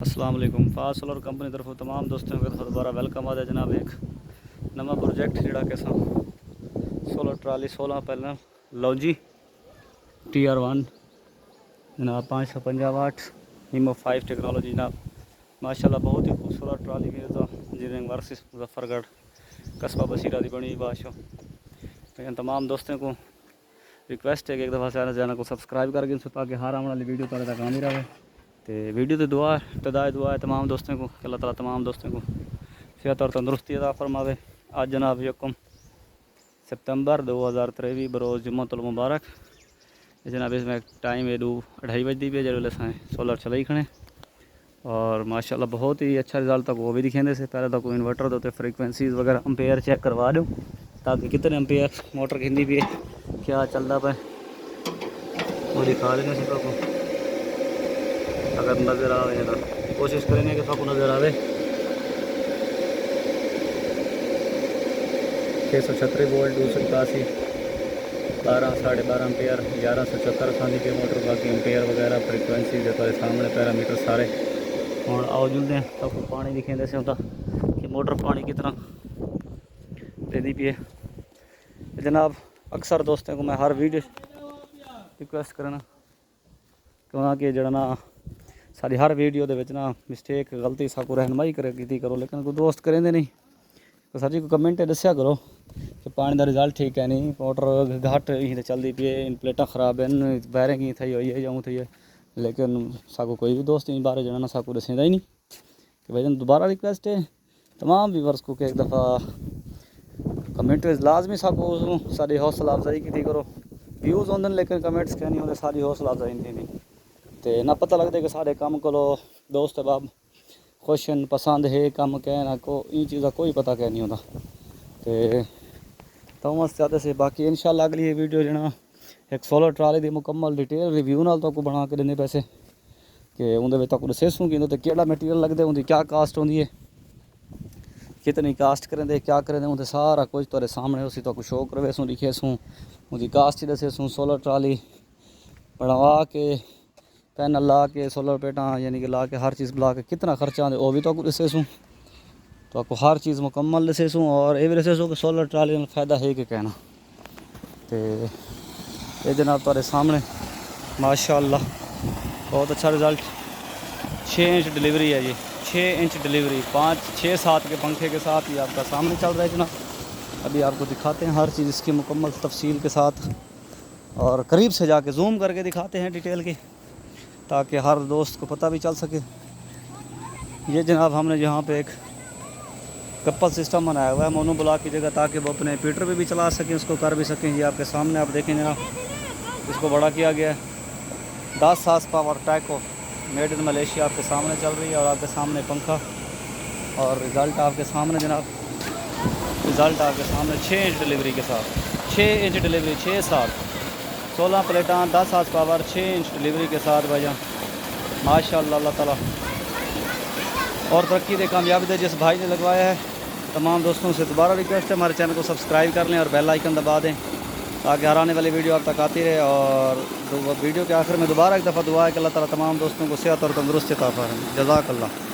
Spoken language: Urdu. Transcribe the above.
السلام علیکم فاس سولر کمپنی طرف تمام دوستوں کی طرف دوبارہ ویلکم آتا ہے جناب ایک نواں پروجیکٹ جڑا کہ سولر ٹرالی 16 پہلے لونجی TR1 جناب 550 واٹ نیمو 5 ٹیکنالوجی جناب ماشاءاللہ بہت ہی خوبصورت ٹرالی بھی انجینئرنگ ورکس مظفر گڑھ قصبہ بصیرہ دی بنی بادشاہ لیکن تمام دوستوں کو ریکویسٹ ہے کہ ایک دفعہ سے چینل کو سبسکرائب کر کے تاکہ ہر آنے والی ویڈیو تک آ ہی رہے تو ویڈیو تو دعا ابتدائی دعا ہے تمام دوستوں کو کہ اللہ تعالیٰ تمام دوستوں کو صحت اور تندرستی عطا فرماوے۔ آج جناب 1 ستمبر 2023 بروز جمعہ المبارک جناب اس میں ٹائم ہے 2:30 بجے پہ جڑے سائیں سولر چلائی کھڑے اور ماشاءاللہ بہت ہی اچھا رزلٹ تک وہ بھی دکھیں سے پہلے تک انورٹر دوتے فریکوینسیز وغیرہ امپیئر چیک کروا دوں تاکہ کتنے امپیئر موٹر کھندی بھی ہے کیا چلتا پہ وہ دکھا دینے سے کو اگر نظر آئے تو کوشش کریں گے کہ آپ کو نظر آئے 636 وولٹ 281 12 12.5 امپیئر 1174 خاندی کے موٹر باقی امپیئر وغیرہ فریکوینسی جو تمہارے سامنے پیرامیٹر سارے اور آؤ جلدے ہیں آپ کو پانی دکھیں سے ہوتا کہ موٹر پانی کتنا دے دی پی ہے جناب اکثر دوستوں کو میں ہر ویڈیو ریکویسٹ کرنا کہ جڑنا ساری ہر ویڈیو دے وچ نا مسٹیک غلطی سا کو رہنمائی کرو لیکن کوئی دوست کریں دے نہیں تو سر جی کو کمنٹ دسیا کرو کہ پانی دا رزلٹ ٹھیک ہے نہیں موٹر گھٹ ہی چلتی پی ہے ان پلیٹاں خراب ہیں بیرنگ ہی تھی ہوئی ہے یا تھی ہے لیکن ساکو کوئی بھی دوست نہیں بارے جانا ساکو دسیندا ہی نہیں کہ بھائی دوبارہ ریکویسٹ ہے تمام ویورس کو کہ ایک دفعہ کمنٹ لازمی ساکو ساری حوصلہ افزائی کی کرو ویوز ہوندے لیکن کمنٹس کہ نہیں ہوندے ساری حوصلہ افزائی نہیں تے نہ پتہ لگتا کہ سارے کام کو دوست احباب خوش پسند ہے کام کہنا کو یہ چیزا کوئی پتہ کہ نہیں ہوتا تے تو زیادہ سے باقی انشاءاللہ اگلی ویڈیو جنا ایک سولر ٹرالی دی مکمل ڈیٹیل ریویو نال تو کو بنا کے دینے پیسے کہ اندر وچ تک دسوں کہ کیڑا میٹیریل لگدے اون دی کیا کاسٹ ہوندی ہے کتنی کاسٹ کریں دے کیا کریں دے اون سارا کچھ تیرے سامنے اسی تو کو شو کروے سوں لکھے سوں اون دی کاسٹ دسے سوں سولر ٹرالی بنوا کے پینل لا کے سولر پیٹاں یعنی کہ لا کے ہر چیز بلا کے کتنا خرچہ آدھے وہ بھی تو دسے سوں تو آپ کو ہر چیز مکمل دسے سوں اور یہ بھی دسے سوں کہ سولر ٹرالی میں فائدہ ہے کہ کہنا تو یہ جناب تارے سامنے ماشاءاللہ بہت اچھا رزلٹ 6 انچ ڈلیوری ہے جی 6 انچ ڈلیوری 5-6-7 کے پنکھے کے ساتھ یہ آپ کا سامنے چل رہا ہے جناب ابھی آپ کو دکھاتے ہیں ہر چیز اس کی مکمل تفصیل کے ساتھ اور قریب سے جا کے زوم کر کے دکھاتے ہیں ڈیٹیل کی تاکہ ہر دوست کو پتہ بھی چل سکے۔ یہ جناب ہم نے یہاں پہ ایک کپل سسٹم بنایا ہوا ہے مونو بلاک کی جگہ تاکہ وہ اپنے پیٹر پہ بھی چلا سکیں اس کو کر بھی سکیں یہ آپ کے سامنے آپ دیکھیں جناب اس کو بڑا کیا گیا ہے 10 ساس پاور ٹیکو میڈ ان ملیشیا آپ کے سامنے چل رہی ہے اور آپ کے سامنے پنکھا اور رزلٹ آپ کے سامنے جناب رزلٹ آپ کے سامنے 6 انچ ڈلیوری کے ساتھ 6 انچ ڈلیوری 6-7 16 پلیٹاں 10 ساس پاور 6 انچ ڈلیوری کے ساتھ بھائی ماشاءاللہ اللہ تعالیٰ اور ترقی دے کامیابی دے جس بھائی نے لگوایا ہے تمام دوستوں سے دوبارہ ریکویسٹ ہے ہمارے چینل کو سبسکرائب کر لیں اور بیل آئیکن دبا دیں تاکہ ہر آنے والی ویڈیو آپ تک آتی رہے اور ویڈیو کے آخر میں دوبارہ ایک دفعہ دعا ہے کہ اللہ تعالیٰ تمام دوستوں کو صحت اور تندرستی عطا فرمائے جزاک اللہ۔